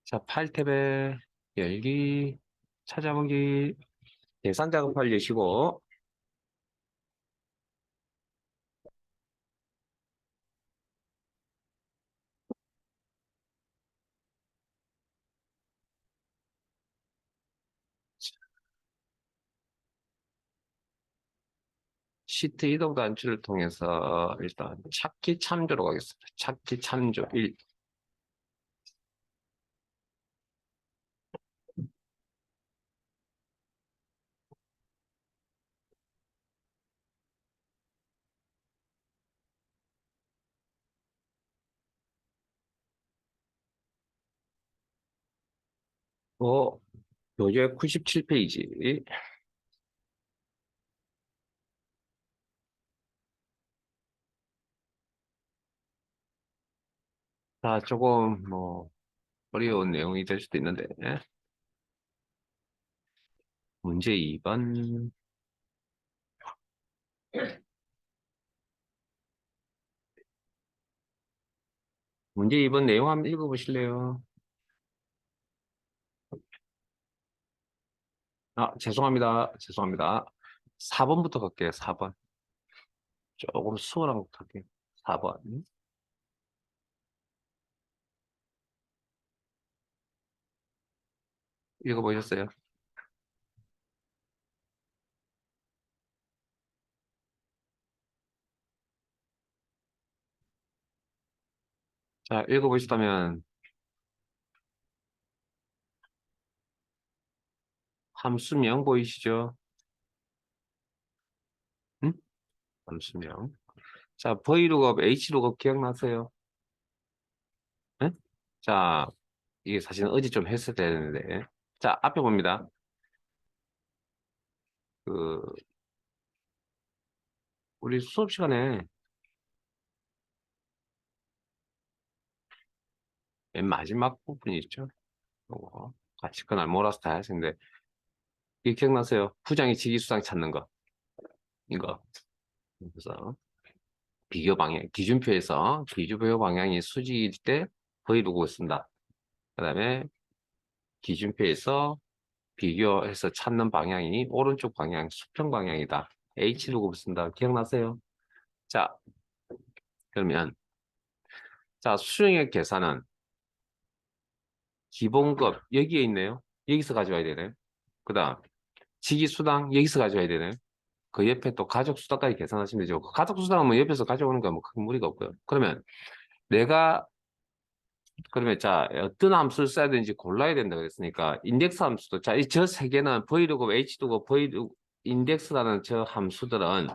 자, 파일 탭에 열기, 찾아보기, 계산 작업할 예시고, '시트 이동 단추를 통해서 일단 찾기 참조로 가겠습니다. 찾기 참조 1. 교재 97페이지. 자, 조금 어려운 내용이 될 수도 있는데, 문제 2번. 문제 2번 내용 한번 읽어보실래요? 죄송합니다. 죄송합니다. 4번부터 갈게요. 4번. 조금 수월한 것 할게요. 4번. 읽어보셨어요? 자, 읽어보셨다면 함수명 보이시죠? 응? 함수명. 자, V룩업, H룩업 기억나세요? 응? 자, 이게 사실은 어제 좀 했어야 되는데. 자, 앞에 봅니다. 그, 우리 수업 시간에 맨 마지막 부분이 있죠? 요거. 같이 그날 몰아서 다 하시는데, 이게 기억나세요? 부장이 직위수당 찾는 거. 이거. 그래서 비교 방향, 기준표에서 기준표 방향이 수직일 때 V룩을 쓴다. 그 다음에 기준표에서 비교해서 찾는 방향이 오른쪽 방향, 수평 방향이다. H룩을 쓴다. 기억나세요? 자, 그러면 자, 수령의 계산은 기본급 여기에 있네요. 여기서 가져와야 되네요. 그 다음 직위수당 여기서 가져와야 되네요. 그 옆에 또 가족수당까지 계산하시면 되죠. 그 가족수당은 뭐 옆에서 가져오는 건 뭐 큰 무리가 없고요. 그러면 내가 그러면 자 어떤 함수를 써야 되는지 골라야 된다 그랬으니까 인덱스 함수도 자 저 세 개는 V루고 H루고 V루 인덱스라는 저 함수들은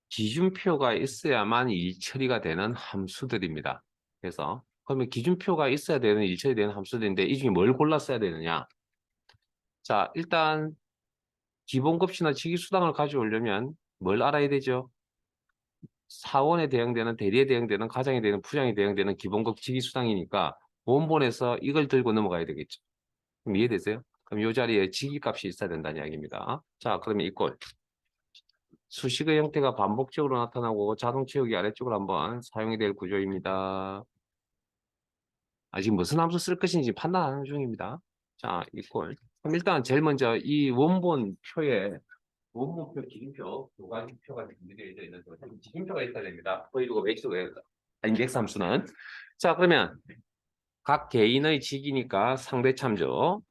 기준표가 있어야만 일처리가 되는 함수들입니다. 그래서 그러면 기준표가 있어야 되는 일처리 되는 함수들인데 이 중에 뭘 골라 써야 되느냐? 자, 일단 기본급수나 직위수당을 가져오려면 뭘 알아야 되죠? 사원에 대응되는 대리에 대응되는 가장에 대응 부장에 대응되는 기본급 직위수당이니까 원본에서 이걸 들고 넘어가야 되겠죠. 그럼 이해되세요? 그럼 이 자리에 직위값이 있어야 된다는 이야기입니다. 자, 그러면 이꼴 수식의 형태가 반복적으로 나타나고 자동 채우기 아래쪽으로 한번 사용이 될 구조입니다. 아직 무슨 함수 쓸 것인지 판단하는 중입니다. 자, 이꼴. 그럼 일단 제일 먼저 이 원본 표에 원본표, 기준표 두 가지 표가 준비되어 있는 기준표가 있어야 됩니다. V루고 H루고 인덱스 함수는. 자, 그러면 각 개인의 직이니까 상대 참조.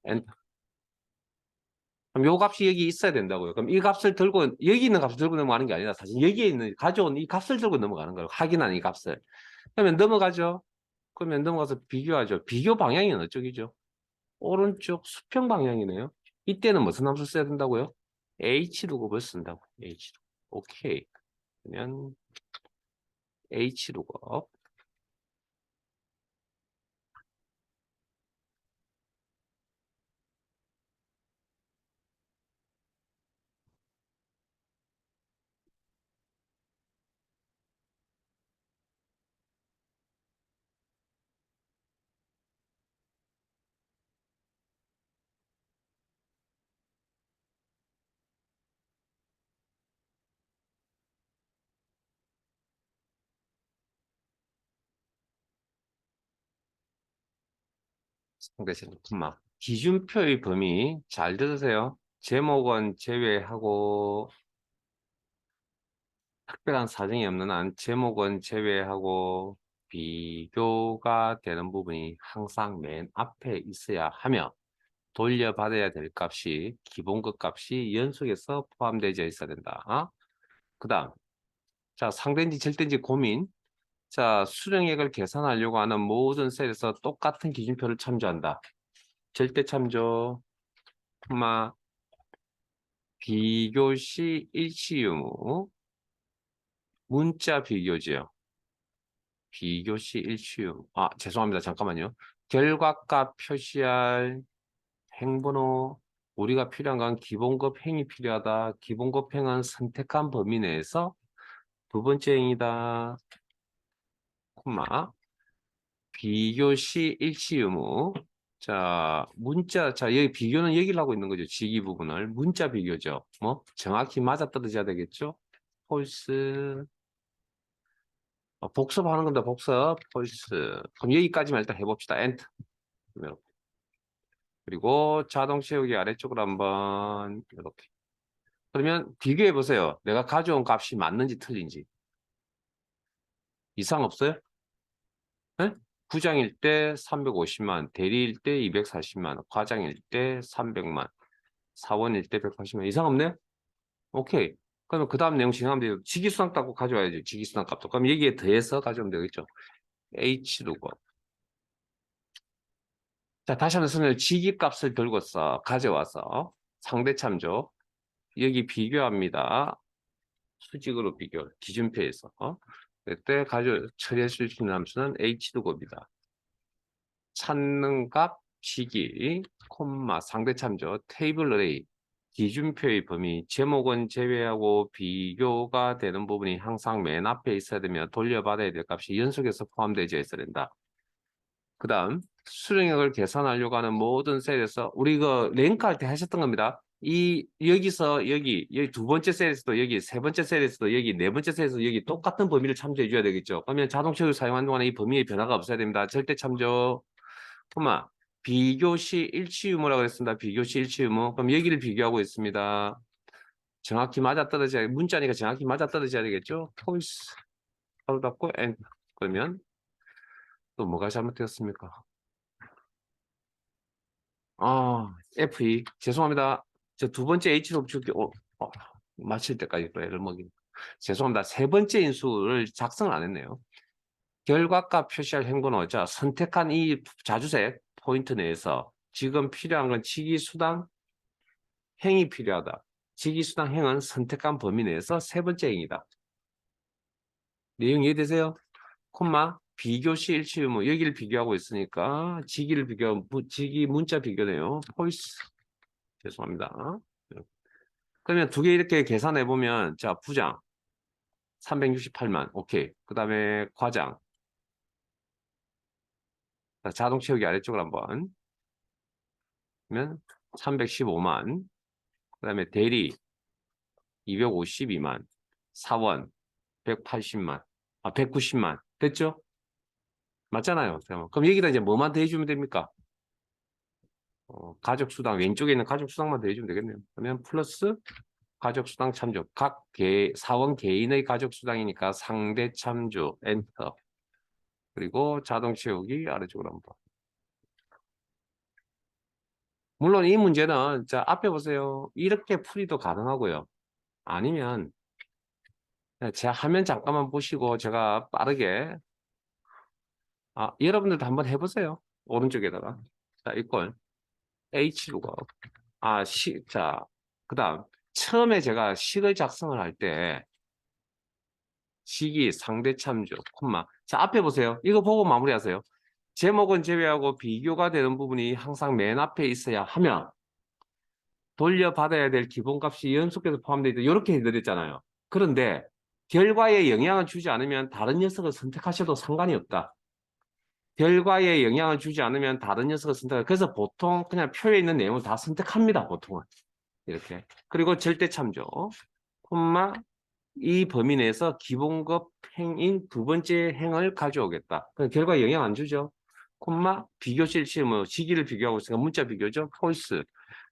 그럼 요 값이 여기 있어야 된다고요. 그럼 이 값을 들고 여기 있는 값을 들고 넘어가는 게 아니라 사실 여기에 있는 가져온 이 값을 들고 넘어가는 거예요. 확인한 이 값을. 그러면 넘어가죠. 그러면 넘어가서 비교하죠. 비교 방향이 어느 쪽이죠? 오른쪽 수평 방향이네요. 이때는 무슨 함수 써야 된다고요? H루급을 쓴다고. H루급. 오케이. 그러면 H루급. 상대적인 콤마. 기준표의 범위 잘 들으세요. 제목은 제외하고 특별한 사정이 없는 한 제목은 제외하고 비교가 되는 부분이 항상 맨 앞에 있어야 하며 돌려받아야 될 값이 기본급 값이 연속해서 포함되어 있어야 된다. 그 다음 자 상대인지 절대인지 고민. 자 수령액을 계산하려고 하는 모든 셀에서 똑같은 기준표를 참조한다. 절대 참조 콤마 비교시 일치 유무 문자 비교지요. 비교시 일치 유무. 죄송합니다. 잠깐만요. 결과값 표시할 행번호. 우리가 필요한 건 기본급 행이 필요하다. 기본급 행은 선택한 범위 내에서 두 번째 행이다. 콤마 비교시 일치 유무. 자, 문자, 자, 여기 비교는 얘기를 하고 있는 거죠. 직위 부분을. 문자 비교죠. 뭐, 정확히 맞아떨어져야 되겠죠? 폴스. 복습하는 겁니다. 복습. 폴스. 그럼 여기까지만 일단 해봅시다. 엔터. 그리고 자동 채우기 아래쪽으로 한번 이렇게. 그러면 비교해 보세요. 내가 가져온 값이 맞는지 틀린지. 이상 없어요? 네? 부장일 때 350만, 대리일 때 240만, 과장일 때 300만, 사원일 때 180만. 이상 없네요? 오케이. 그러면 그 다음 내용 진행하면 돼요. 직위수당 값도 가져와야죠. 직위수당 값도. 그럼 여기에 더해서 가져오면 되겠죠. H 누구. 자, 다시 한번 선을 직위값을 들고서 가져와서 상대 참조. 여기 비교합니다. 수직으로 비교. 기준표에서. 그때 처리할 수 있는 함수는 H 누구입니다. 찾는 값 시기, 콤마, 상대 참조, 테이블 어레이, 기준표의 범위, 제목은 제외하고 비교가 되는 부분이 항상 맨 앞에 있어야 되며 돌려받아야 될 값이 연속해서 포함되어 있어야 된다. 그 다음 수령액을 계산하려고 하는 모든 셀에서 우리 이거 랭크할 때 하셨던 겁니다. 여기서 여기 두 번째 셀에서도 여기 세 번째 셀에서도 여기 네 번째 셀에서 여기 똑같은 범위를 참조해 줘야 되겠죠. 그러면 자동 채우기 사용하는 동안에 이 범위의 변화가 없어야 됩니다. 절대 참조. 콤마 비교시 일치 유무라고 했습니다. 비교시 일치 유무. 그럼 여기를 비교하고 있습니다. 정확히 맞아떨어져야 문자니까 정확히 맞아떨어져야 되겠죠. 폴스 바로 닫고 엔터. 그러면 또 뭐가 잘못되었습니까? F2 죄송합니다. 저 두 번째 H로 줄게. 마칠 때까지 또 애를 먹인. 죄송합니다. 세 번째 인수를 작성을 안 했네요. 결과값 표시할 행번호. 자, 선택한 이 자주색 포인트 내에서 지금 필요한 건 직위수당 행이 필요하다. 직위수당 행은 선택한 범위 내에서 세 번째 행이다. 내용 이해되세요? 콤마 비교시 일치 유무. 여기를 비교하고 있으니까 직위를 비교하고 직위 문자 비교네요. 폴스. 죄송합니다. 그러면 두 개 이렇게 계산해 보면 자 부장 368만 오케이. 그 다음에 과장 자동 채우기 아래쪽으로 한번 그러면 315만 그 다음에 대리 252만 사원 180만 190만 됐죠? 맞잖아요. 그럼 여기다 이제 뭐만 더해주면 됩니까? 가족수당 왼쪽에 있는 가족수당만 더해주면 되겠네요. 그러면 플러스 가족수당 참조 각 사원 개인의 가족수당이니까 상대 참조 엔터 그리고 자동 채우기 아래쪽으로 한번 물론 이 문제는 자 앞에 보세요. 이렇게 풀이도 가능하고요. 아니면 제 화면 잠깐만 보시고 제가 빠르게 여러분들도 한번 해보세요. 오른쪽에다가 자 이걸 H루가 자 그다음 처음에 제가 식을 작성을 할 때 식이 상대 참조 콤마 자 앞에 보세요. 이거 보고 마무리하세요. 제목은 제외하고 비교가 되는 부분이 항상 맨 앞에 있어야 하며 돌려받아야 될 기본값이 연속해서 포함되어 있다. 이렇게 해드렸잖아요. 그런데 결과에 영향을 주지 않으면 다른 녀석을 선택하셔도 상관이 없다. 결과에 영향을 주지 않으면 다른 녀석을 선택해. 그래서 보통 그냥 표에 있는 내용을 다 선택합니다. 보통은. 이렇게. 그리고 절대 참조. 콤마 이 범위 내에서 기본급 행인 두 번째 행을 가져오겠다. 결과에 영향 안 주죠. 콤마 비교실 뭐 시기를 비교하고 있으니까 문자 비교죠. 폴스.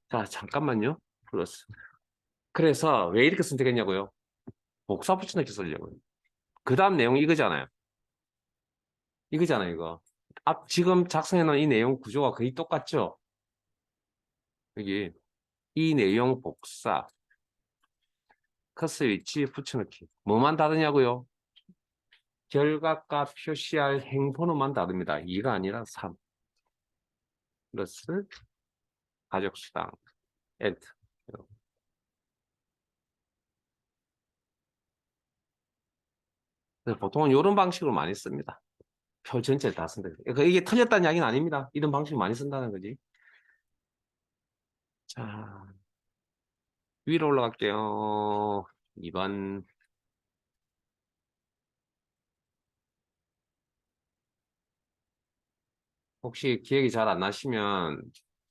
자, 잠깐만요. 플러스. 그래서 왜 이렇게 선택했냐고요? 복사 붙여넣기 쓰려고요. 그 다음 내용이 이거잖아요. 이거잖아요, 이거. 지금 작성해 놓은 이 내용 구조가 거의 똑같죠? 여기 이 내용 복사, 커서 위치 붙여넣기. 뭐만 다르냐고요? 결과가 표시할 행번호만 다릅니다. 2가 아니라 3. 플러스 가족수당. 엔터. 보통은 이런 방식으로 많이 씁니다. 표 전체를 다 쓴다. 그러니까 이게 틀렸다는 이야기는 아닙니다. 이런 방식 많이 쓴다는 거지. 자, 위로 올라갈게요. 2번. 혹시 기억이 잘 안 나시면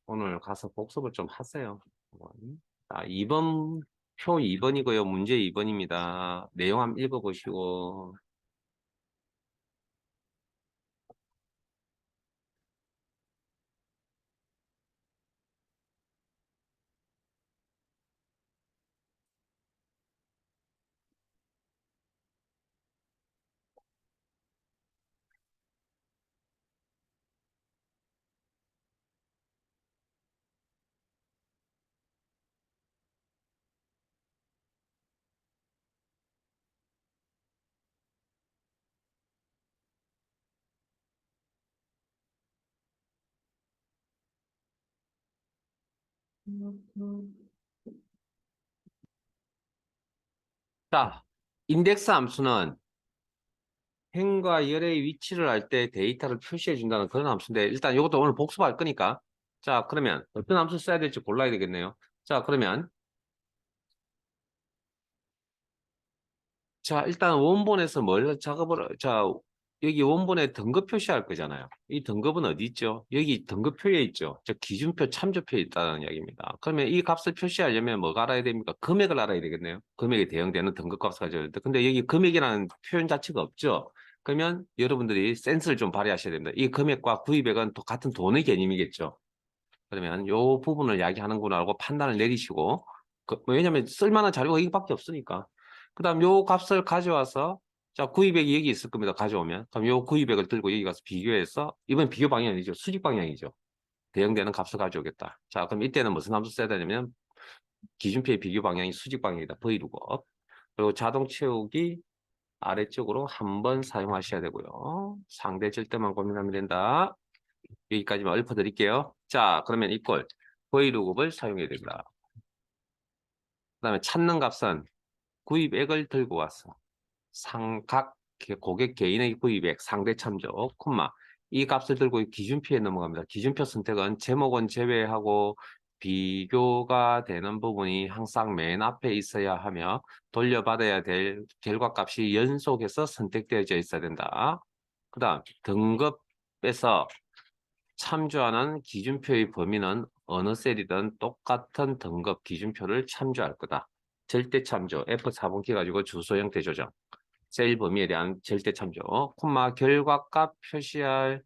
오늘 가서 복습을 좀 하세요. 자, 2번, 표 2번이고요. 문제 2번입니다. 내용 한번 읽어보시고. 자, 인덱스 함수는 행과 열의 위치를 알 때 데이터를 표시해 준다는 그런 함수인데 일단 이것도 오늘 복습할 거니까 자 그러면 어떤 함수 써야 될지 골라야 되겠네요. 자 그러면 자 일단 원본에서 뭘 작업을 자 여기 원본에 등급 표시할 거잖아요. 이 등급은 어디 있죠? 여기 등급표에 있죠. 저 기준표 참조표에 있다는 이야기입니다. 그러면 이 값을 표시하려면 뭐가 알아야 됩니까? 금액을 알아야 되겠네요. 금액에 대응되는 등급값을 가져야 되는데 근데 여기 금액이라는 표현 자체가 없죠. 그러면 여러분들이 센스를 좀 발휘하셔야 됩니다. 이 금액과 구입액은 같은 돈의 개념이겠죠. 그러면 요 부분을 이야기하는구나 하고 판단을 내리시고 왜냐하면 쓸만한 자료가 이거밖에 없으니까 그 다음 요 값을 가져와서 자 구입액이 여기 있을 겁니다. 가져오면 그럼 요 구입액을 들고 여기 가서 비교해서 이번 비교 방향이 아니죠. 수직 방향이죠. 대응되는 값을 가져오겠다. 자 그럼 이때는 무슨 함수 써야 되냐면 기준표의 비교 방향이 수직 방향이다. V루업 그리고 자동 채우기 아래쪽으로 한번 사용하셔야 되고요. 상대 절대만 고민하면 된다. 여기까지만 읊어드릴게요. 자, 그러면 이꼴 브이루급을 사용해야 됩니다. 그 다음에 찾는 값은 구입액을 들고 와서 각 고객 개인의 구입액 상대 참조, 콤마 이 값을 들고 기준표에 넘어갑니다. 기준표 선택은 제목은 제외하고 비교가 되는 부분이 항상 맨 앞에 있어야 하며 돌려받아야 될 결과값이 연속해서 선택되어져 있어야 된다. 그 다음 등급에서 참조하는 기준표의 범위는 어느 셀이든 똑같은 등급 기준표를 참조할 거다. 절대 참조, F4번키 가지고 주소 형태 조정. 셀 범위에 대한 절대 참조. 콤마 결과값 표시할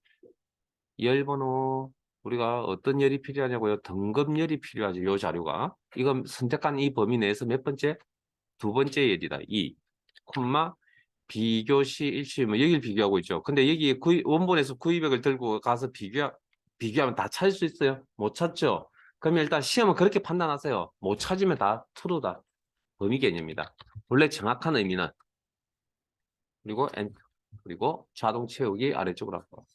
열 번호. 우리가 어떤 열이 필요하냐고요? 등급열이 필요하죠. 이 자료가. 이건 선택한 이 범위 내에서 몇 번째? 두 번째 열이다. 2. 콤마 비교시 일시 뭐 여기를 비교하고 있죠. 근데 여기 원본에서 구입액을 들고 가서 비교하면 다 찾을 수 있어요? 못 찾죠. 그러면 일단 시험은 그렇게 판단하세요. 못 찾으면 다 true다. 범위 개념입니다. 원래 정확한 의미는 그리고 그리고 자동 채우기 아래쪽으로 할거.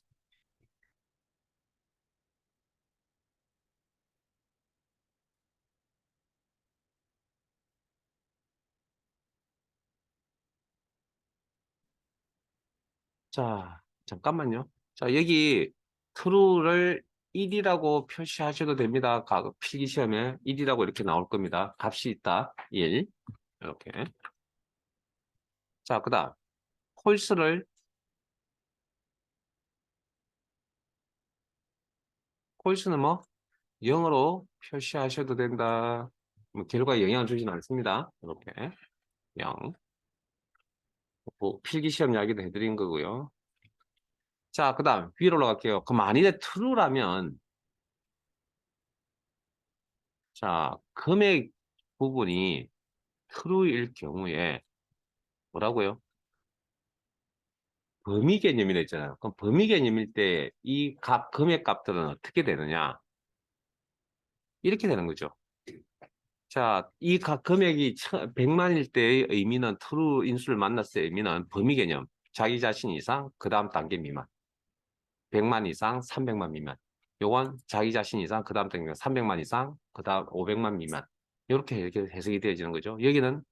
자, 잠깐만요. 자, 여기 true를 1이라고 표시하셔도 됩니다. 필기 시험에 1이라고 이렇게 나올 겁니다. 값이 있다. 1. 이렇게. 자, 그다음 false를 false는 뭐 0으로 표시하셔도 된다. 뭐 결과에 영향을 주진 않습니다. 이렇게 0. 뭐 필기 시험 이야기도 해드린 거고요. 자, 그 다음 위로 올라갈게요. 그 만일에 true라면 자, 금액 부분이 true일 경우에 뭐라고요? 범위 개념이라 했잖아요. 그럼 범위 개념일 때 이 금액 값들은 어떻게 되느냐? 이렇게 되는 거죠. 자, 이 금액이 100만일 때의 의미는 true 인수를 만났을 때 의미는 범위 개념. 자기 자신 이상, 그 다음 단계 미만. 100만 이상, 300만 미만. 요건 자기 자신 이상, 그 다음 단계 300만 이상, 그 다음 500만 미만. 이렇게 해석이 되어지는 거죠. 여기는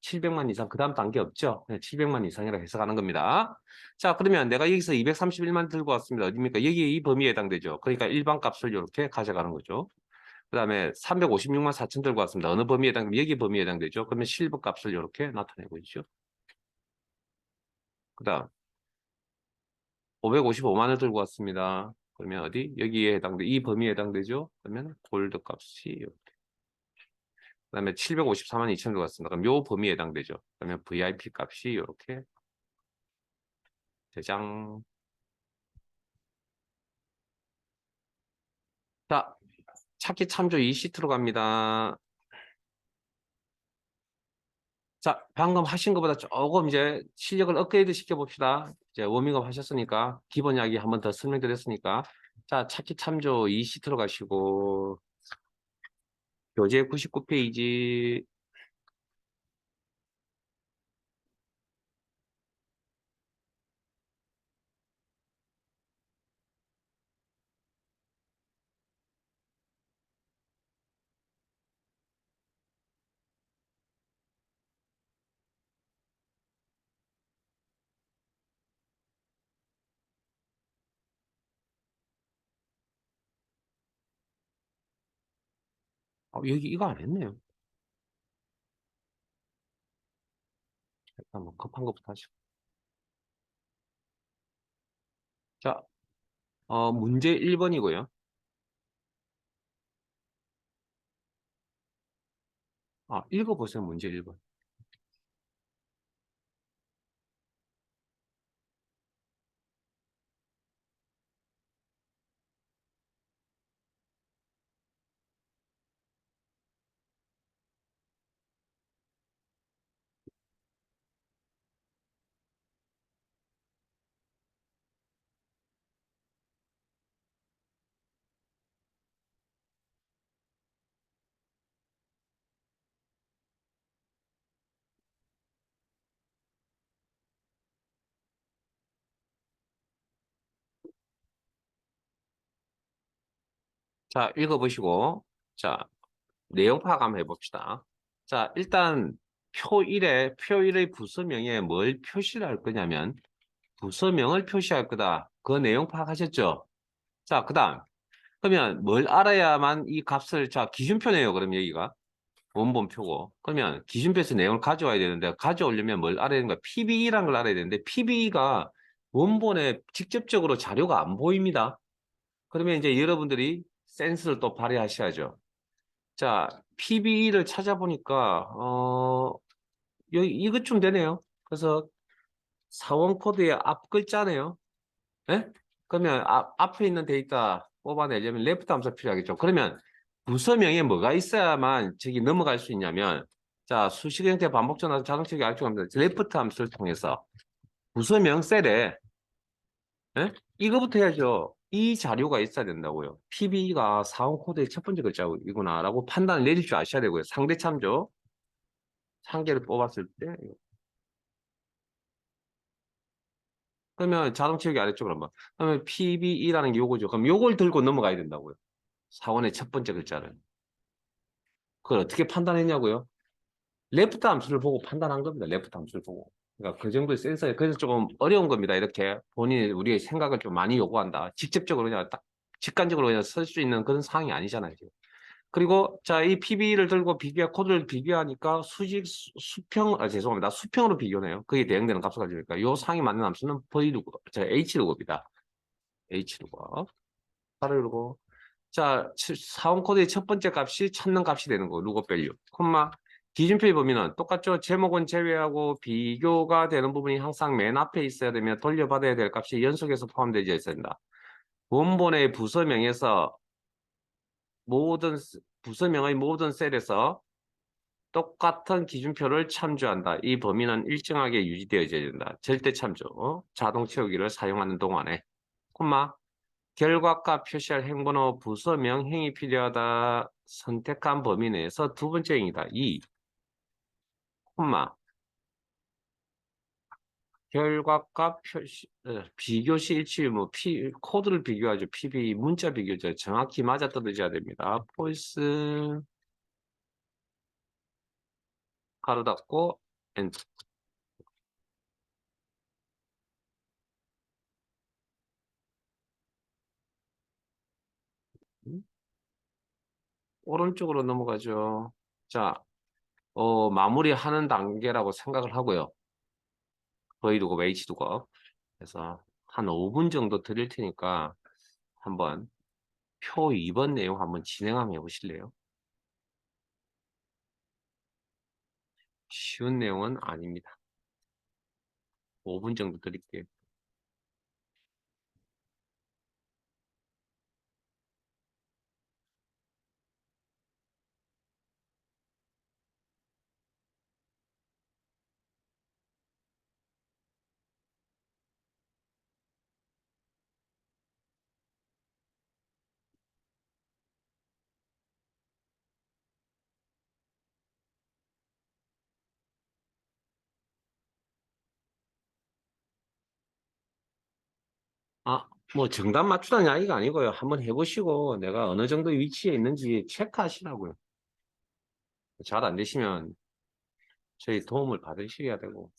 700만 이상, 그 다음 단계 없죠? 700만 이상이라 해석하는 겁니다. 자, 그러면 내가 여기서 231만 들고 왔습니다. 어디입니까? 여기 이 범위에 해당되죠. 그러니까 일반 값을 이렇게 가져가는 거죠. 그 다음에 356만 4천 들고 왔습니다. 어느 범위에 해당되면 여기 범위에 해당되죠. 그러면 실버 값을 이렇게 나타내고 있죠. 그 다음 555만 원 들고 왔습니다. 그러면 어디? 여기에 이 범위에 해당되죠. 그러면 골드 값이 이렇게. 그다음에 754만 2천 들고 왔습니다. 그럼 요 범위에 해당되죠. 그러면 VIP 값이 이렇게 대장. 자, 찾기 참조 이 시트로 갑니다. 자, 방금 하신 것보다 조금 이제 실력을 업그레이드 시켜봅시다. 이제 워밍업 하셨으니까, 기본 이야기 한 번 더 설명드렸으니까. 자, 찾기 참조 이 시트로 가시고, 교재 99페이지. 여기 이거 안 했네요. 일단 뭐 급한 것부터 하시고. 자, 문제 1번이고요. 읽어보세요, 문제 1번. 자, 읽어보시고, 자, 내용 파악 한번 해봅시다. 자, 일단 표1의 부서명에 뭘 표시를 할 거냐면 부서명을 표시할 거다. 그 내용 파악하셨죠? 자, 그 다음. 그러면 뭘 알아야만 이 값을, 자, 기준표네요. 그럼 여기가. 원본표고. 그러면 기준표에서 내용을 가져와야 되는데 가져오려면 뭘 알아야 되는가? PBE라는 걸 알아야 되는데 PBE가 원본에 직접적으로 자료가 안 보입니다. 그러면 이제 여러분들이 센스를 또 발휘하셔야죠. 자, PBE를 찾아보니까 여기 이것쯤 되네요. 그래서 사원 코드의 앞 글자네요. 예? 그러면 앞에 있는 데이터 뽑아내려면 레프트 함수 필요하겠죠. 그러면 부서명에 뭐가 있어야만 저기 넘어갈 수 있냐면 자, 수식 형태 반복 전환 자동식이 알중합니다. 레프트 함수를 통해서 부서명 셀에 예? 이거부터 해야죠. 이 자료가 있어야 된다고요. PB가 사원 코드의 첫 번째 글자이구나라고 판단을 내릴 줄 아셔야 되고요. 상대 참조 상계를 뽑았을 때 그러면 자동 채우기 안 했죠, 그러면. 그러면 PBE라는 게 요거죠. 그럼 요걸 들고 넘어가야 된다고요. 사원의 첫 번째 글자를. 그걸 어떻게 판단했냐고요? 레프트 함수를 보고 판단한 겁니다. 레프트 함수를 보고. 그러니까 그 정도의 센서에 그래서 조금 어려운 겁니다. 이렇게 본인이 우리의 생각을 좀 많이 요구한다. 직접적으로 그냥 딱 직관적으로 그냥 쓸 수 있는 그런 상황이 아니잖아요. 지금. 그리고 자, 이 PB를 들고 코드를 비교하니까 죄송합니다. 수평으로 비교네요. 그게 대응되는 값을 가지니까 요 상이 맞는 함수는 H루급이다. H루급. 8을 자, 사원 코드의 첫 번째 값이 찾는 값이 되는 거, 룩업 밸류. 콤마 기준표의 범위는 똑같죠. 제목은 제외하고 비교가 되는 부분이 항상 맨 앞에 있어야 되며 돌려받아야 될 값이 연속해서 포함되어 있어야 된다. 원본의 부서명에서 부서명의 모든 셀에서 똑같은 기준표를 참조한다. 이 범위는 일정하게 유지되어져야 된다. 절대 참조, 자동 채우기를 사용하는 동안에, 콤마, 결과값 표시할 행번호 부서명 행이 필요하다. 선택한 범위 내에서 두 번째 행위다. 2, 콤마, 결과값 표시, 비교시 일치, 코드를 비교하죠. PB, 문자 비교죠. 정확히 맞아떨어져야 됩니다. 폴스, 가로 닫고, 엔터. 오른쪽으로 넘어가죠. 자, 마무리하는 단계라고 생각을 하고요. 거의 두고 H 두고. 그래서 한 5분 정도 드릴 테니까 한번 표 2번 내용 한번 진행 한번 해보실래요? 쉬운 내용은 아닙니다. 5분 정도 드릴게요. 뭐 정답 맞추라는 이야기가 아니고요. 한번 해보시고 내가 어느 정도 위치에 있는지 체크하시라고요. 잘 안 되시면 저희 도움을 받으셔야 되고.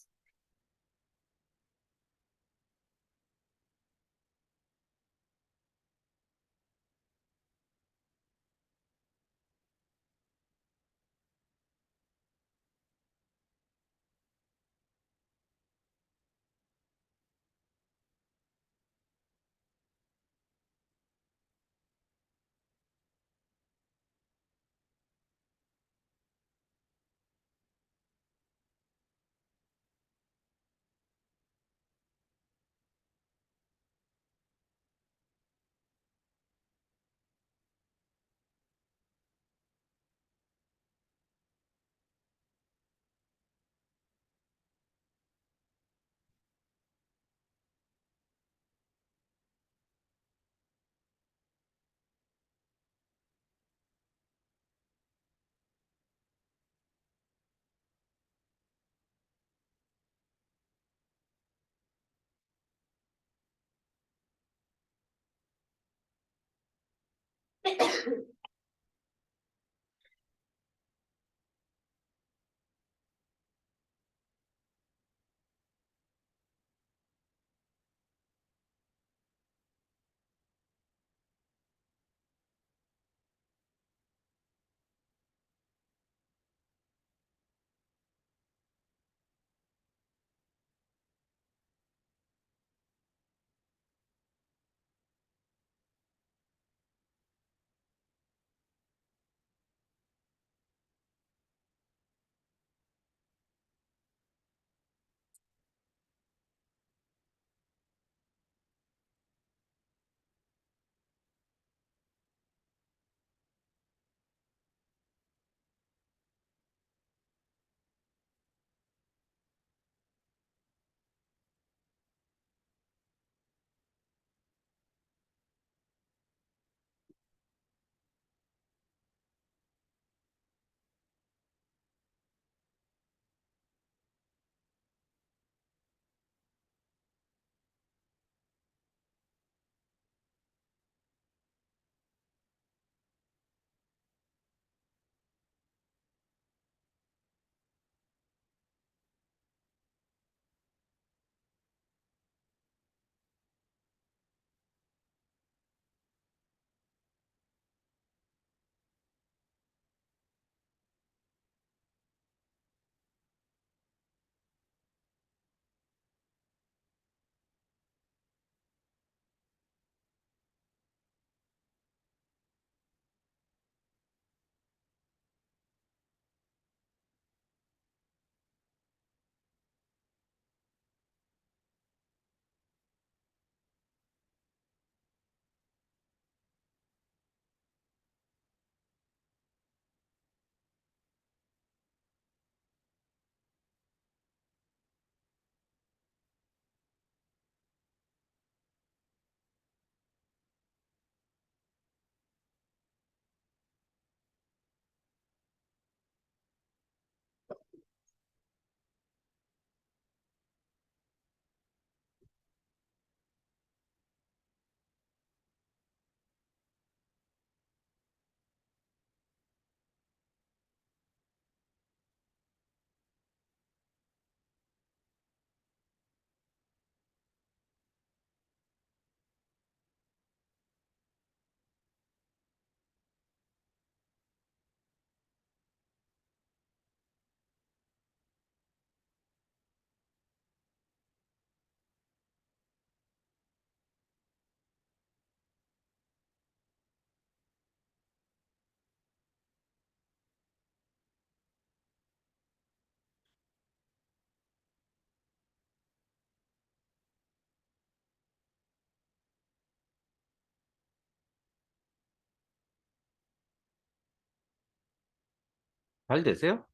잘 되세요?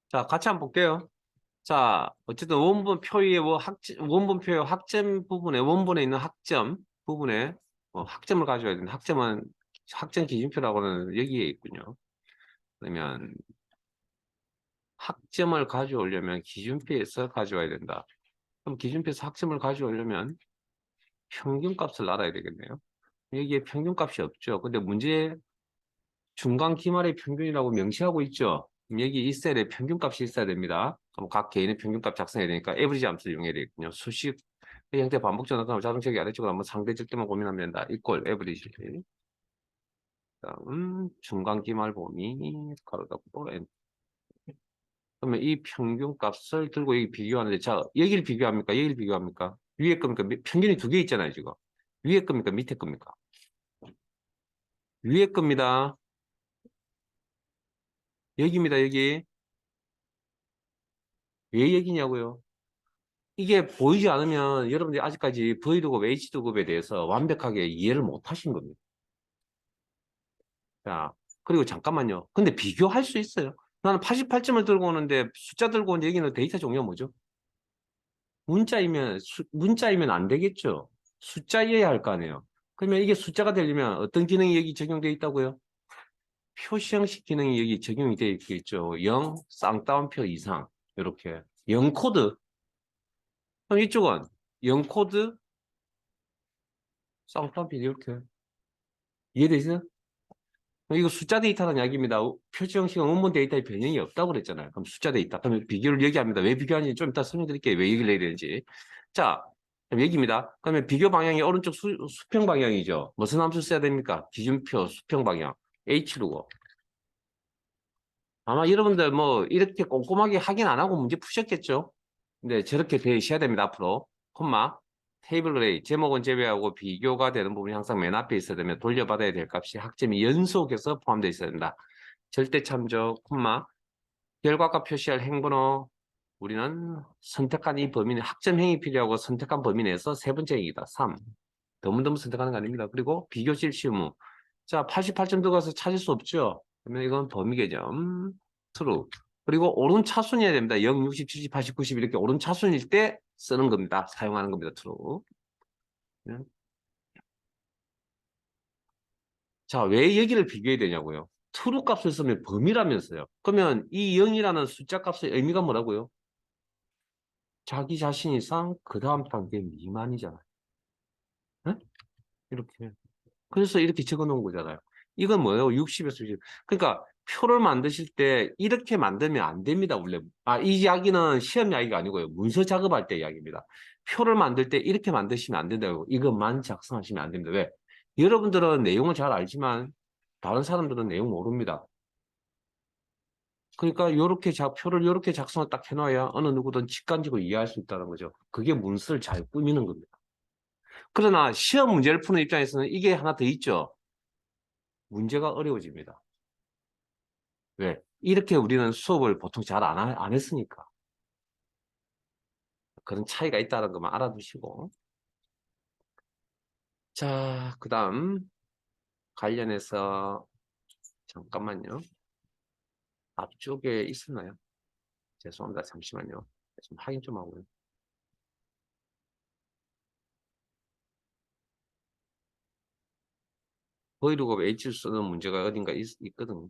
자, 같이 한번 볼게요. 자, 어쨌든 원본표의 학점 부분에, 원본에 있는 학점 부분에 학점을 가져야 된다. 학점은 학점 기준표라고는 여기에 있군요. 그러면 학점을 가져오려면 기준표에서 가져와야 된다. 그럼 기준표에서 학점을 가져오려면 평균값을 알아야 되겠네요. 여기에 평균값이 없죠. 근데 문제 중간 기말의 평균이라고 명시하고 있죠. 그럼 여기 이 셀에 평균값이 있어야 됩니다. 그럼 각 개인의 평균값 작성해야 되니까 에브리지 함수를 이용해야 되겠군요. 수식 형태 반복 전환을 자동차기 아래쪽으로 한번 상대적 때만 고민하면 된다. 이꼴 에브리지. 다음 중간 기말 범위 가로 닫고 그러면 이 평균값을 들고 여기 비교하는데 자 여기를 비교합니까? 여기를 비교합니까? 위에 겁니까? 평균이 두 개 있잖아요 지금. 위에 겁니까? 밑에 겁니까? 위에 겁니다. 여기입니다 여기. 왜 여기냐고요? 이게 보이지 않으면 여러분들이 아직까지 V도급, H도급에 대해서 완벽하게 이해를 못 하신 겁니다. 자, 그리고 잠깐만요. 근데 비교할 수 있어요. 나는 88점을 들고 오는데 숫자 들고 오는데 여기는 데이터 종류가 뭐죠? 문자이면 안 되겠죠. 숫자여야 할 거 아니에요. 그러면 이게 숫자가 되려면 어떤 기능이 여기 적용되어 있다고요? 표시 형식 기능이 여기 적용이 되어 있겠죠. 0, 쌍따옴표 이상. 이렇게. 0 코드. 그럼 이쪽은 0 코드, 쌍따옴표 이렇게. 이해되시나요? 이거 숫자 데이터라는 이야기입니다. 표시 형식은 원본 데이터의 변형이 없다고 그랬잖아요. 그럼 숫자 데이터. 그러면 비교를 얘기합니다. 왜 비교하는지 좀 이따 설명드릴게요. 왜 얘기를 해야 되는지. 자, 그럼 얘기입니다. 그러면 비교 방향이 오른쪽 수평 방향이죠. 무슨 함수 써야 됩니까? 기준표 수평 방향. H로. 아마 여러분들 뭐 이렇게 꼼꼼하게 확인 안 하고 문제 푸셨겠죠? 근데 저렇게 되셔야 됩니다. 앞으로. 콤마. 테이블 그레이. 제목은 제외하고 비교가 되는 부분이 항상 맨 앞에 있어야 되면 돌려받아야 될 값이 학점이 연속해서 포함되어 있어야 된다. 절대 참조, 콤마, 결과값 표시할 행번호, 우리는 선택한 이 범위는 학점 행위 필요하고 선택한 범위 내에서 세 번째 행위다. 3. 너무너무 선택하는 거 아닙니다. 그리고 비교 실시 의무. 자, 88점 들어가서 찾을 수 없죠. 그러면 이건 범위 개념, true. 그리고 오른 차순이어야 됩니다. 0, 60, 70, 80, 90 이렇게 오른 차순일 때 쓰는 겁니다. 사용하는 겁니다. true. 자, 왜 여기를 비교해야 되냐고요? true 값을 쓰면 범위라면서요. 그러면 이 0이라는 숫자 값의 의미가 뭐라고요? 자기 자신 이상 그 다음 단계 미만이잖아요. 네? 이렇게. 그래서 이렇게 적어 놓은 거잖아요. 이건 뭐예요? 60에서 60. 그러니까 표를 만드실 때 이렇게 만들면 안 됩니다. 원래. 이 이야기는 시험 이야기가 아니고요. 문서 작업할 때 이야기입니다. 표를 만들 때 이렇게 만드시면 안 된다고. 이것만 작성하시면 안 됩니다. 왜? 여러분들은 내용을 잘 알지만 다른 사람들은 내용 모릅니다. 그러니까 표를 이렇게 작성을 딱 해놔야 어느 누구든 직관적으로 이해할 수 있다는 거죠. 그게 문서를 잘 꾸미는 겁니다. 그러나 시험 문제를 푸는 입장에서는 이게 하나 더 있죠. 문제가 어려워집니다. 왜? 이렇게 우리는 수업을 보통 잘 안 했으니까. 그런 차이가 있다는 것만 알아두시고. 자, 그 다음 관련해서 잠깐만요. 앞쪽에 있었나요? 죄송합니다. 잠시만요. 좀 확인 좀 하고요. 브이로그 H를 쓰는 문제가 어딘가 있거든요.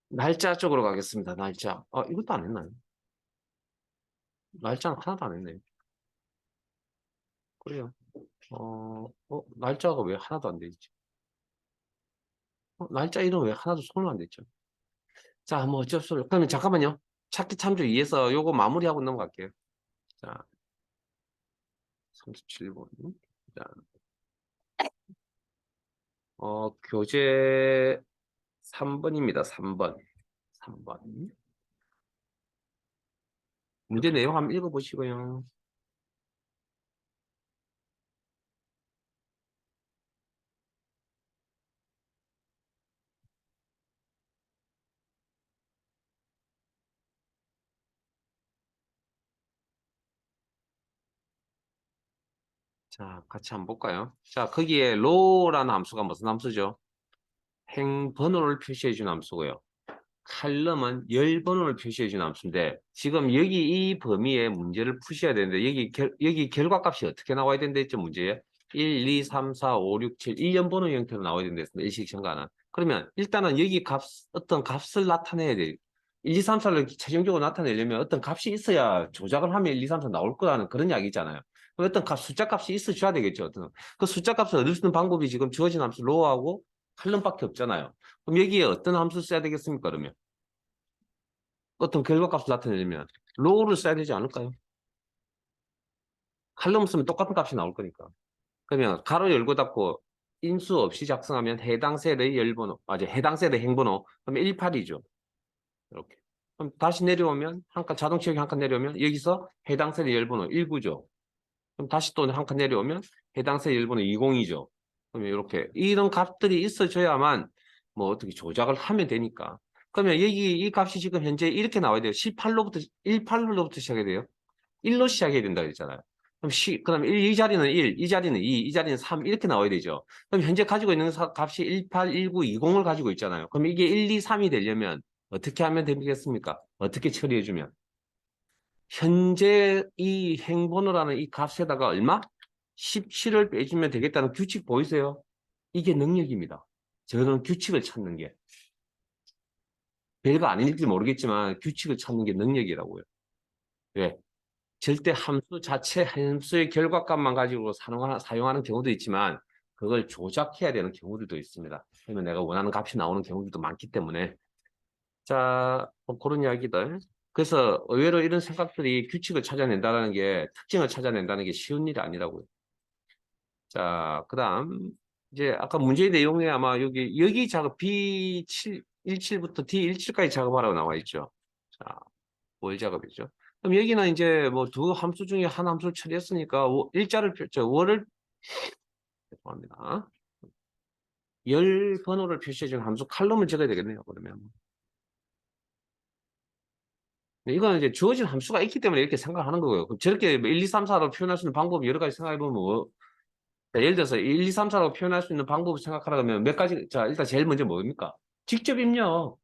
날짜 쪽으로 가겠습니다. 날짜. 이것도 안 했나요? 날짜는 하나도 안 했네요. 그래요. 날짜가 왜 하나도 안 돼 있지? 날짜 이름 왜 하나도 손을 안 댔죠? 자, 뭐 어쩔 수 없어요. 그러면 잠깐만요. 찾기 참조 2에서 요거 마무리하고 넘어갈게요. 자, 37번. 자, 교재 3번입니다. 3번. 3번. 문제 내용 한번 읽어보시고요. 자, 같이 한번 볼까요? 자, 거기에 row라는 함수가 무슨 함수죠? 행번호를 표시해 준 함수고요. 칼럼은 열 번호를 표시해 준 함수인데 지금 여기 이 범위에 문제를 푸셔야 되는데 여기 결과값이 어떻게 나와야 된다 했죠? 문제에 1, 2, 3, 4, 5, 6, 7 1년 번호 형태로 나와야 된다 했습니다. 일식첨가는. 그러면 일단은 여기 어떤 값을 나타내야 돼요. 1, 2, 3, 4를 최종적으로 나타내려면 어떤 값이 있어야 조작을 하면 1, 2, 3, 4 나올 거라는 그런 이야기잖아요. 어떤 숫자 값이 있어줘야 되겠죠. 그 숫자 값을 얻을 수 있는 방법이 지금 주어진 함수 로우하고 칼럼밖에 없잖아요. 그럼 여기에 어떤 함수 써야 되겠습니까? 그러면 어떤 결과값을 나타내려면 로우를 써야 되지 않을까요? 칼럼 쓰면 똑같은 값이 나올 거니까. 그러면 가로 열고 닫고 인수 없이 작성하면 해당 셀의 열번호, 맞아, 해당 셀의 행번호, 그러면 18이죠. 이렇게. 그럼 다시 내려오면 한 칸, 자동 치우기 한 칸 내려오면 여기서 해당 셀의 열번호 19죠. 그럼 다시 또 한 칸 내려오면 해당 셀의 열번호 20이죠. 그러면 이렇게 이런 값들이 있어줘야만 뭐 어떻게 조작을 하면 되니까. 그러면 여기 이 값이 지금 현재 이렇게 나와야 돼요. 18로부터 18로부터 시작해야 돼요. 1로 시작해야 된다 그랬잖아요. 그럼 1, 이 자리는 1, 이 자리는 2, 이 자리는 3 이렇게 나와야 되죠. 그럼 현재 가지고 있는 값이 18, 19, 20을 가지고 있잖아요. 그럼 이게 1, 2, 3이 되려면 어떻게 하면 되겠습니까? 어떻게 처리해주면? 현재 이 행번호라는 이 값에다가 얼마? 17을 빼주면 되겠다는 규칙 보이세요? 이게 능력입니다. 저는 규칙을 찾는 게 별거 아닐지 모르겠지만 규칙을 찾는 게 능력이라고요. 왜? 절대 함수 자체 함수의 결과값만 가지고 사용하는 경우도 있지만 그걸 조작해야 되는 경우들도 있습니다. 그러면 내가 원하는 값이 나오는 경우들도 많기 때문에 자, 뭐 그런 이야기들. 그래서 의외로 이런 생각들이 규칙을 찾아낸다는 게 특징을 찾아낸다는 게 쉬운 일이 아니라고요. 자, 그다음 이제 아까 문제의 내용에 아마 여기 작업 B7 17부터 D17까지 작업하라고 나와 있죠. 자, 월 작업이죠. 그럼 여기는 이제 뭐 두 함수 중에 한 함수를 처리했으니까 월을 죄송합니다. 열 번호를 표시해준 함수 칼럼을 적어야 되겠네요. 그러면 이거는 이제 주어진 함수가 있기 때문에 이렇게 생각하는 거고요. 그럼 저렇게 1, 2, 3, 4로 표현할 수 있는 방법이 여러 가지 생각해보면 자, 예를 들어서 1, 2, 3, 4로 표현할 수 있는 방법을 생각하라 면 몇 가지 자 일단 제일 먼저 뭡니까? 직접 입력.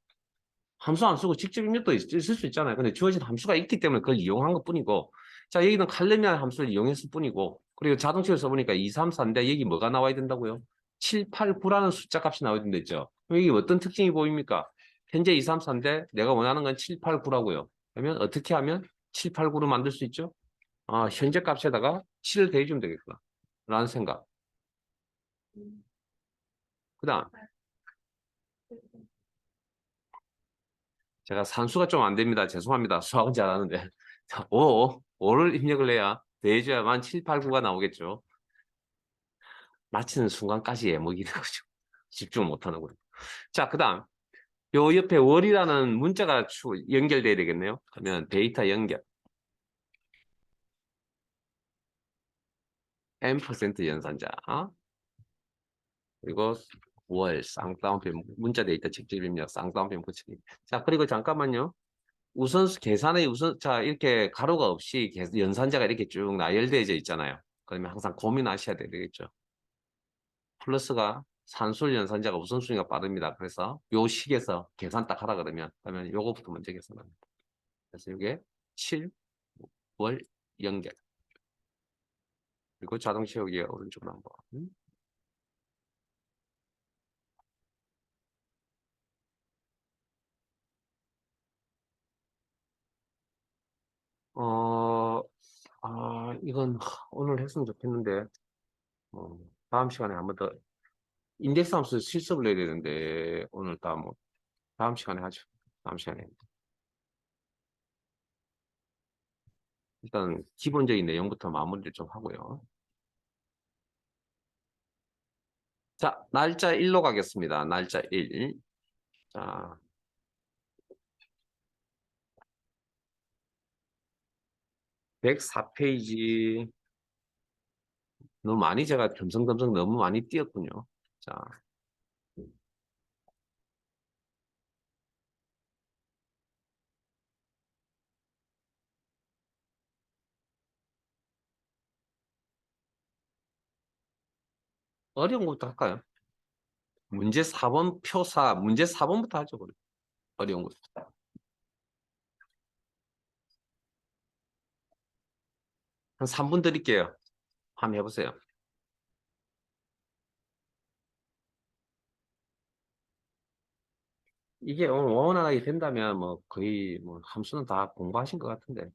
함수 안 쓰고 직접 입력도 있을 수 있잖아요. 근데 주어진 함수가 있기 때문에 그걸 이용한 것 뿐이고, 자, 여기는 칼럼이라는 함수를 이용했을 뿐이고, 그리고 자동치를 써보니까 2, 3, 4인데 여기 뭐가 나와야 된다고요? 7, 8, 9라는 숫자 값이 나와야 된다 했죠. 그럼 여기 어떤 특징이 보입니까? 현재 2, 3, 4인데 내가 원하는 건 7, 8, 9라고요. 그러면 어떻게 하면 7, 8, 9로 만들 수 있죠? 아, 현재 값에다가 7을 대주면 되겠구나. 라는 생각. 그 다음, 제가 산수가 좀 안 됩니다. 죄송합니다. 수학은 잘하는데. 자, 5를 입력을 해야 대해줘야만 7, 8, 9가 나오겠죠. 마치는 순간까지 애먹이 되는 거죠. 집중을 못하는 거예요. 자, 그 다음. 요 옆에 월이라는 문자가 연결돼야 되겠네요. 그러면 데이터 연결. M% 연산자. 그리고 월, 쌍따옴표, 문자 데이터 직접 입력, 쌍따옴표 붙이기. 자, 그리고 잠깐만요. 계산의 자, 이렇게 가로가 없이 연산자가 이렇게 쭉 나열되어져 있잖아요. 그러면 항상 고민하셔야 되겠죠. 플러스가 산술 연산자가 우선순위가 빠릅니다. 그래서 요 식에서 계산 딱 하라 그러면 요거부터 먼저 계산합니다. 그래서 이게 7, 월, 연결. 그리고 자동 채우기 오른쪽으로 한번. 어, 이건 오늘 했으면 좋겠는데, 어, 다음 시간에 한번 더, 인덱스 함수 실습을 해야 되는데, 오늘 다음 시간에 하죠. 다음 시간에. 일단, 기본적인 내용부터 마무리를 좀 하고요. 자, 날짜 1로 가겠습니다. 날짜 1. 자, 104페이지. 너무 많이 제가 듬성듬성 너무 많이 띄었군요. 자, 어려운 것부터 할까요? 문제 4번 표사, 문제 4번부터 하죠, 그럼. 어려운 것. 한 3분 드릴게요. 한번 해보세요. 이게 오늘 원활하게 된다면 뭐 거의 뭐 함수는 다 공부하신 것 같은데.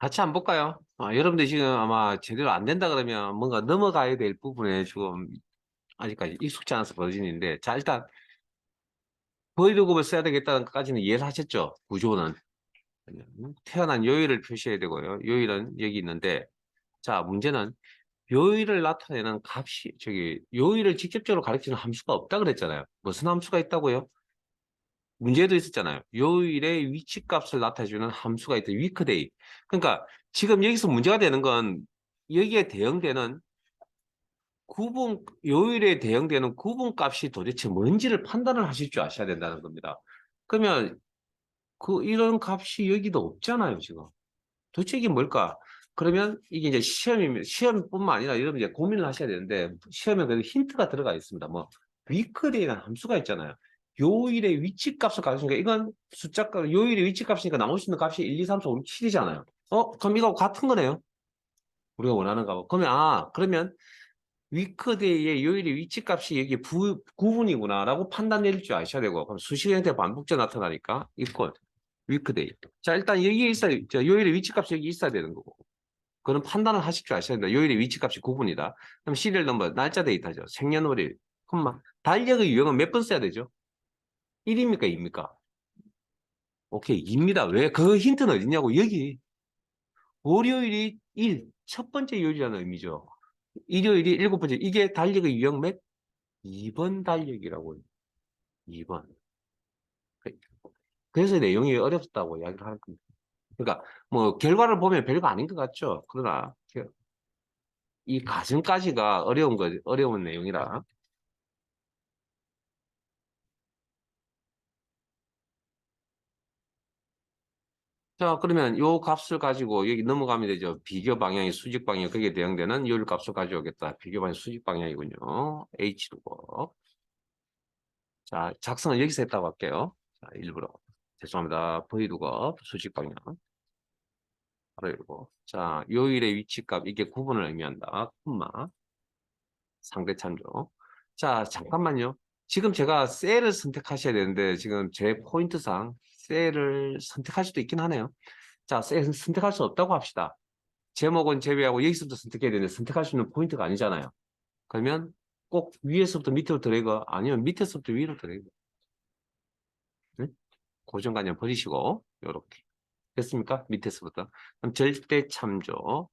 같이 한번 볼까요? 여러분들 지금 아마 제대로 안 된다 그러면 뭔가 넘어가야 될 부분에 지금 아직까지 익숙지 않아서 버진인데, 자, 일단 보이드급을 써야 되겠다는 것까지는 이해를 하셨죠? 구조는. 태어난 요일을 표시해야 되고요. 요일은 여기 있는데, 자, 문제는 요일을 나타내는 값이, 요일을 직접적으로 가리키는 함수가 없다 그랬잖아요. 무슨 함수가 있다고요? 문제도 있었잖아요. 요일의 위치값을 나타내주는 함수가 있다. 위크데이. 그러니까 지금 여기서 문제가 되는 건 여기에 대응되는 요일에 대응되는 구분값이 도대체 뭔지를 판단을 하실 줄 아셔야 된다는 겁니다. 그러면 이런 값이 여기도 없잖아요, 지금. 도대체 이게 뭘까? 그러면 이게 이제 시험뿐만 아니라 여러분 이제 고민을 하셔야 되는데, 시험에 그래도 힌트가 들어가 있습니다. 뭐, 위클이라는 함수가 있잖아요. 요일의 위치값을 가르치니까 이건 요일의 위치값이니까 나올 수 있는 값이 1, 2, 3, 4, 5, 6, 7이잖아요. 그럼 이거 같은 거네요. 우리가 원하는 거. 그러면 위크데이의 요일의 위치값이 여기 구분이구나라고 판단 내릴 줄 아셔야 되고, 그럼 수식의 형태 반복적 나타나니까 이퀄 위크데이. 자, 일단 여기에 있어야, 요일의 위치값이 여기 있어야 되는 거고. 그런 판단을 하실 줄 아셔야 된다. 요일의 위치값이 구분이다. 그럼 시리얼 넘버, 날짜 데이터죠. 생년월일, 콤마. 달력의 유형은 몇 번 써야 되죠? 1입니까? 2입니까? 오케이, 2입니다. 왜? 그 힌트는 어딨냐고, 여기. 월요일이 1, 첫 번째 요일이라는 의미죠. 일요일이 일곱 번째. 이게 달력의 유형 몇? 2번 달력이라고요. 2번. 그래서 내용이 어렵다고 이야기를 하는 겁니다. 그러니까 뭐 결과를 보면 별거 아닌 것 같죠. 그러나 이 과정까지가 어려운 내용이라. 자, 그러면 요 값을 가지고 여기 넘어가면 되죠. 비교 방향이 수직 방향, 거기에 대응되는 요 값을 가져오겠다. 비교 방향 수직 방향이군요. H로. 자, 작성을 여기서 했다고 할게요. 자, 일부러. 죄송합니다. V두고 수직 방향. 바로 이거. 자, 요일의 위치값, 이게 구분을 의미한다. 콤마. 상대 참조. 자, 잠깐만요. 지금 제가 셀을 선택하셔야 되는데, 지금 제 포인트상 셀을 선택할 수도 있긴 하네요. 자, 셀 선택할 수 없다고 합시다. 제목은 제외하고 여기서부터 선택해야 되는데, 선택할 수 있는 포인트가 아니잖아요. 그러면 꼭 위에서부터 밑으로 드래그, 아니면 밑에서부터 위로 드래그. 네? 고정관념 버리시고, 요렇게. 됐습니까? 밑에서부터. 그럼 절대 참조.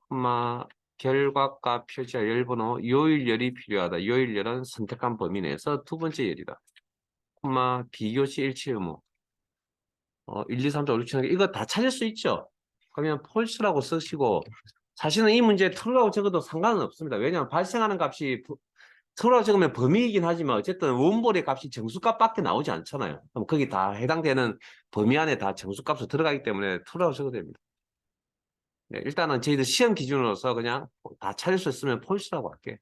콤마 결과값 표시와 열번호 요일열이 필요하다. 요일열은 선택한 범위 내에서 두 번째 열이다. 콤마 비교시 일치 의무. 1, 2, 3, 4, 5, 6, 7 이거 다 찾을 수 있죠. 그러면 폴스라고 쓰시고 사실은 이 문제 true라고 적어도 상관은 없습니다. 왜냐하면 발생하는 값이 true라고 적으면 범위이긴 하지만 어쨌든 원볼의 값이 정수값밖에 나오지 않잖아요. 그럼 거기 다 해당되는 범위 안에 다 정수값으로 들어가기 때문에 true라고 적어도 됩니다. 네, 일단은 저희들 시험 기준으로서 그냥 다 찾을 수 있으면 폴스라고 할게요.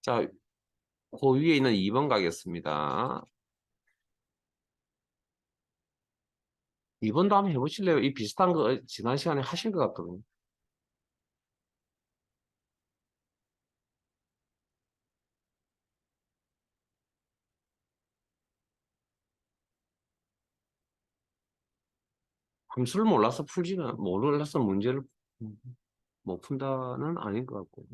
자, 그 위에 있는 2번 가겠습니다. 2번도 한번 해보실래요? 이 비슷한 거 지난 시간에 하신 것 같거든요. 함수를 몰라서 문제를 못 푼다는 아닌 것 같고.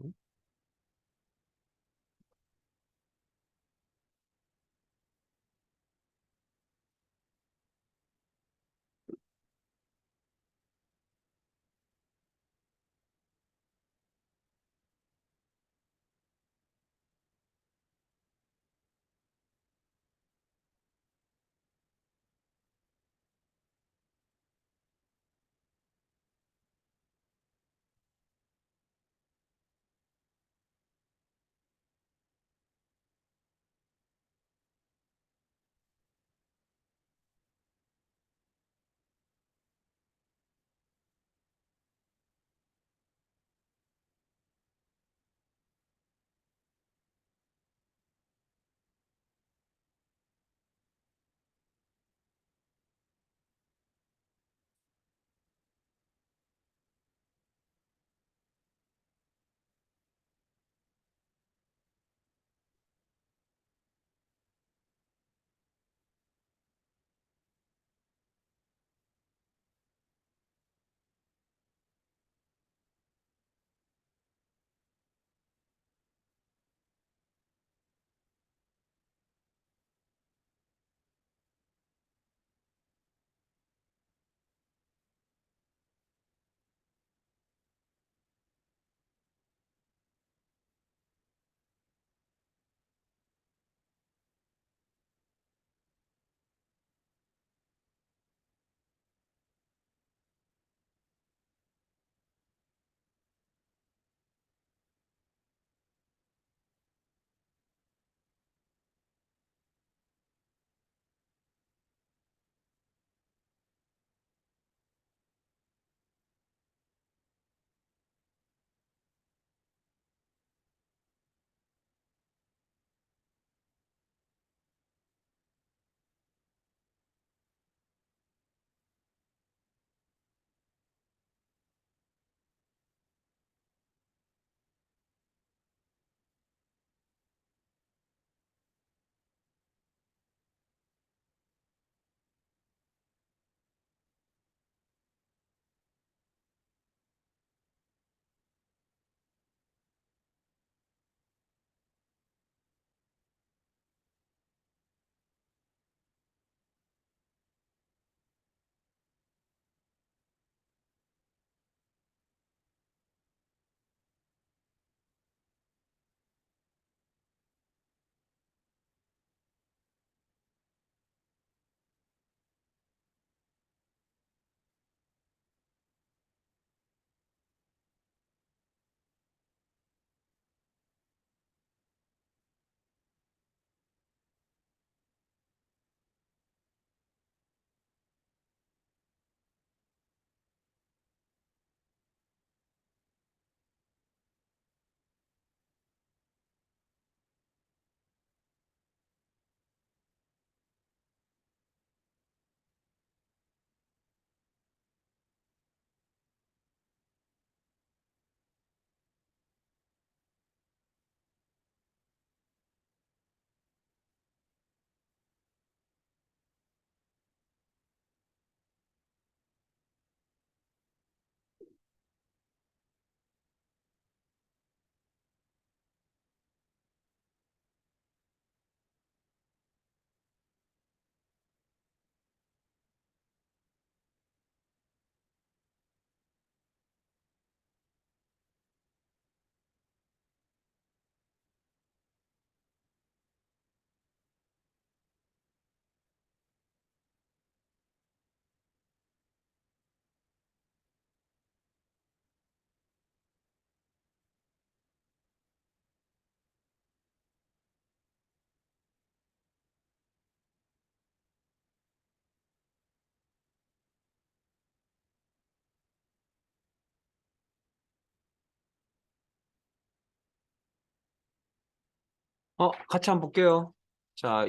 같이 한번 볼게요. 자,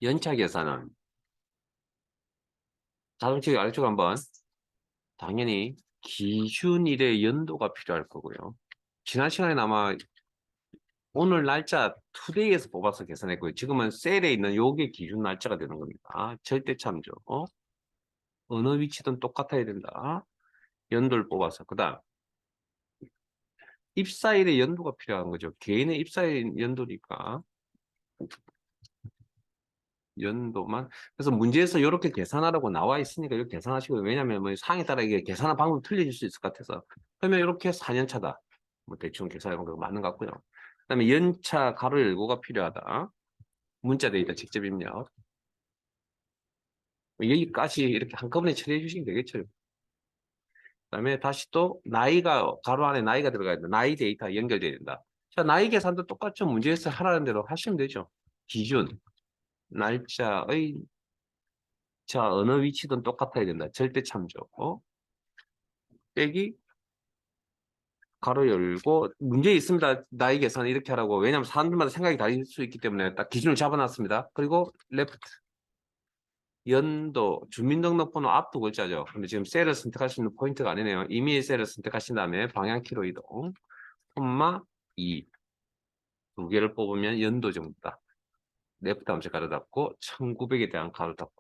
연차 계산은 자동차 아래쪽 한번 당연히 기준일의 연도가 필요할 거고요. 지난 시간에 아마 오늘 날짜 투데이에서 뽑아서 계산했고요. 지금은 셀에 있는 요게 기준 날짜가 되는 겁니다. 절대 참조. 어느 위치든 똑같아야 된다. 연도를 뽑아서. 그 다음 입사일의 연도가 필요한 거죠. 개인의 입사일 연도니까 연도만. 그래서 문제에서 이렇게 계산하라고 나와 있으니까 이렇게 계산하시고, 왜냐하면 뭐 상에 따라 이게 계산한 방법이 틀려질 수 있을 것 같아서. 그러면 이렇게 4년 차다. 뭐 대충 계산해보면 그거 맞는 것 같고요. 그다음에 연차 가로 열고가 필요하다. 문자 데이터 직접 입력. 여기까지 이렇게 한꺼번에 처리해 주시면 되겠죠. 그다음에 다시 또 나이가 가로 안에 나이가 들어가야 된다. 나이 데이터 연결돼야 된다. 자, 나이 계산도 똑같죠. 문제에서 하라는 대로 하시면 되죠. 기준, 날짜의 자 어느 위치든 똑같아야 된다. 절대 참조. 빼기 가로 열고 문제 있습니다. 나이 계산 이렇게 하라고. 왜냐하면 사람들마다 생각이 다를 수 있기 때문에 딱 기준을 잡아놨습니다. 그리고 레프트 연도 주민등록번호 앞두 글자죠. 근데 지금 셀을 선택할 수 있는 포인트가 아니네요. 이미 셀을 선택하신 다음에 방향키로 이동. 콤마 2. 두 개를 뽑으면 연도 정도다. 레프트 함수 가로 닫고 1900에 대한 가로 닫고.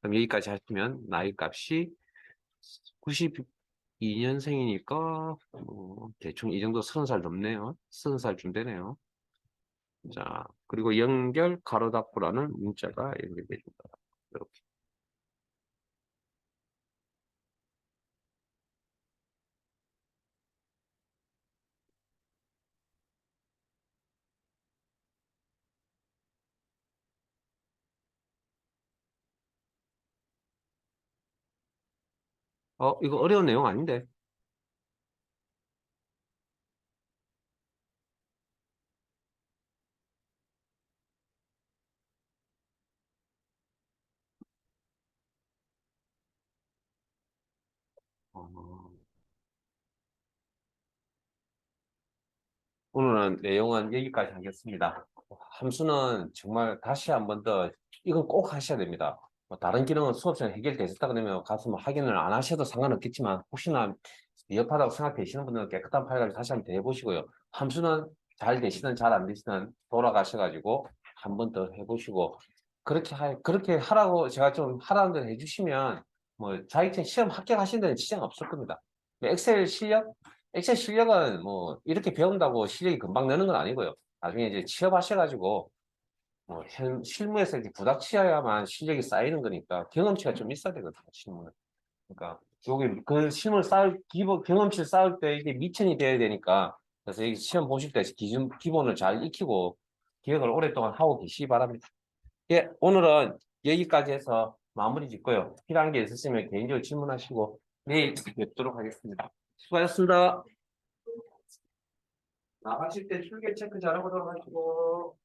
그럼 여기까지 하시면 나이 값이 92년생이니까 대충 이 정도 30살 넘네요. 30살쯤 되네요. 자, 그리고 연결 가로 닫고라는 문자가 연결됩니다. 이렇게. 이거 어려운 내용 아닌데. 어, 오늘은 내용은 여기까지 하겠습니다. 함수는 정말 다시 한 번 더 이건 꼭 하셔야 됩니다. 뭐 다른 기능은 수업 시간에 해결되셨다 그러면 가서 뭐 확인을 안 하셔도 상관없겠지만 혹시나 미흡하다고 생각되시는 분들은 깨끗한 파일 가지고 다시 한번 더 해보시고요. 함수는 잘 되시든 잘 안 되시든 돌아가셔가지고 한 번 더 해보시고 그렇게 하라고 제가 좀 하라는 대로 해주시면 뭐 자격증 시험 합격하신 데는 지장 없을 겁니다. 엑셀 실력? 엑셀 실력은 뭐 이렇게 배운다고 실력이 금방 느는 건 아니고요. 나중에 이제 취업하셔가지고 뭐 실무에서 이렇게 부닥치어야만 실력이 쌓이는 거니까 경험치가 좀 있어야 되거든요. 실무는. 그러니까 여기 그 실무를 쌓을 기본 경험치를 쌓을 때 이게 미천이 돼야 되니까 그래서 이 시험 보실 때 기본을 잘 익히고 기억을 오랫동안 하고 계시기 바랍니다. 예, 오늘은 여기까지 해서 마무리 짓고요. 필요한 게 있으시면 개인적으로 질문하시고 내일 뵙도록 하겠습니다. 수고하셨습니다. 나가실 때 출결 체크 잘하도록 하시고.